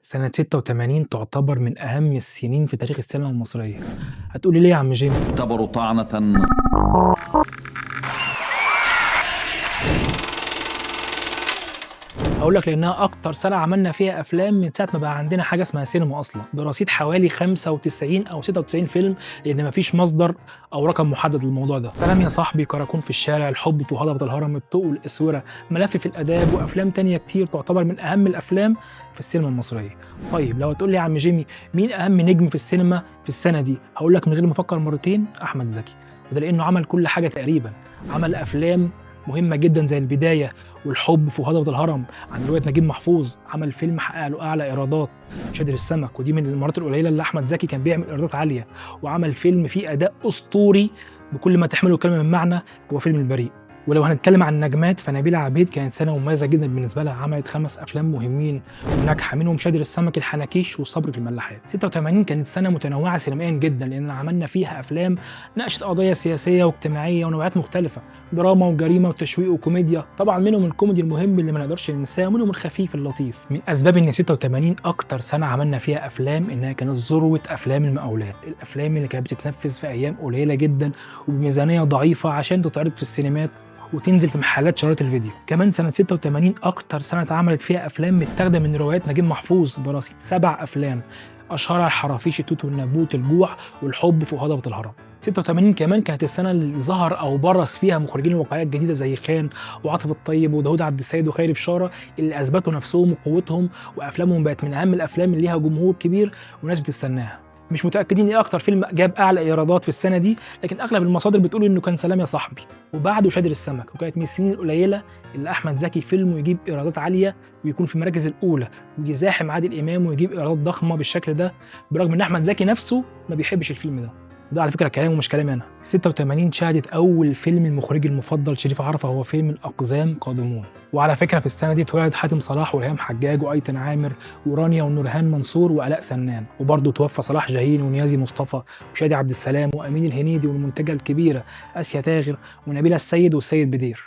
سنة 86 تعتبر من أهم السنين في تاريخ السينما المصرية. هتقولي ليه يا عم جيمي؟ تعتبر طعنة. هقول لك لأنها أكتر سنة عملنا فيها أفلام من ساعة ما بقى عندنا حاجة اسمها سينما أصلا، برصيد حوالي 95 أو 96 فيلم، لأن مفيش مصدر أو رقم محدد للموضوع ده. سلام يا صاحبي، كراكون في الشارع، الحب في هضبة الهرم، الطوق والإسورة، ملف في الآداب، وأفلام تانية كتير تعتبر من أهم الأفلام في السينما المصرية. طيب لو هتقول لي يا عم جيمي مين أهم نجم في السينما في السنة دي؟ هقول لك من غير ما أفكر مرتين، أحمد زكي. وده لأنه عمل كل حاجة تقريبا، عمل أفلام مهمة جدا زي البداية والحب في هضبة الهرم عن رواية نجيب محفوظ، عمل فيلم حقق له أعلى إيرادات، شادر السمك، ودي من المرات القليلة اللي أحمد زكي كان بيعمل إيرادات عالية، وعمل فيلم فيه أداء أسطوري بكل ما تحمله الكلمة من معنى، هو فيلم البريء. ولو هنتكلم عن النجمات فنبيلة عبيد كانت سنة مميزة جدا بالنسبة لها، عملت 5 أفلام مهمين وناجحة، منهم شادر السمك، الحناكيش، والصبر في الملاحات. 86 كانت سنة متنوعة سينمائيا جدا، لأن عملنا فيها أفلام ناقشت قضايا سياسية واجتماعية ونوعيات مختلفة، دراما وجريمة وتشويق وكوميديا، طبعا منهم الكوميدي المهم اللي ما نقدرش ننساه، ومنهم الخفيف اللطيف. من أسباب إن 86 أكتر سنة عملنا فيها أفلام إنها كانت ذروة أفلام المقاولات، الأفلام اللي كانت بتتنفذ في أيام قليلة جدا وبميزانية ضعيفة عشان تتعرض في السينمات وتنزل في محلات شرايط الفيديو. كمان سنة 86 أكتر سنة اتعملت فيها أفلام متاخدة من روايات نجيب محفوظ، برصيد 7 أفلام، أشهرها الحرافيش، التوت والنبوت، الجوع، والحب في هضبة الهرم. 86 كمان كانت السنة اللي ظهر أو برز فيها مخرجين واقعيات جديدة زي خان وعاطف الطيب وداود عبد السيد وخيري بشارة، اللي أثبتوا نفسهم وقوتهم، وأفلامهم بقت من أهم الأفلام اللي ليها جمهور كبير وناس بتستناها. مش متأكدين ايه أكتر فيلم جاب أعلى إيرادات في السنة دي، لكن أغلب المصادر بتقول إنه كان سلام يا صاحبي، وبعده شادر السمك، وكانت من السنين القليلة اللي أحمد زكي فيلمه يجيب إيرادات عالية ويكون في المراكز الأولى ويزاحم عادل إمام ويجيب إيرادات ضخمة بالشكل ده، برغم إن أحمد زكي نفسه ما بيحبش الفيلم ده. ده على فكرة كلامه مش كلامي أنا. 86 شهدت أول فيلم المخرج المفضل شريف عرفة، هو فيلم الأقزام قادمون. وعلى فكرة في السنة دي اتولد حاتم صلاح وريهام حجاج وأيتن عامر ورانيا ونورهان منصور وآلاء سنان، وبرضه توفى صلاح جاهين ونيازي مصطفى وشادي عبد السلام وأمين الهنيدي والمنتجة الكبيرة آسيا تاغر ونبيلة السيد والسيد بدير.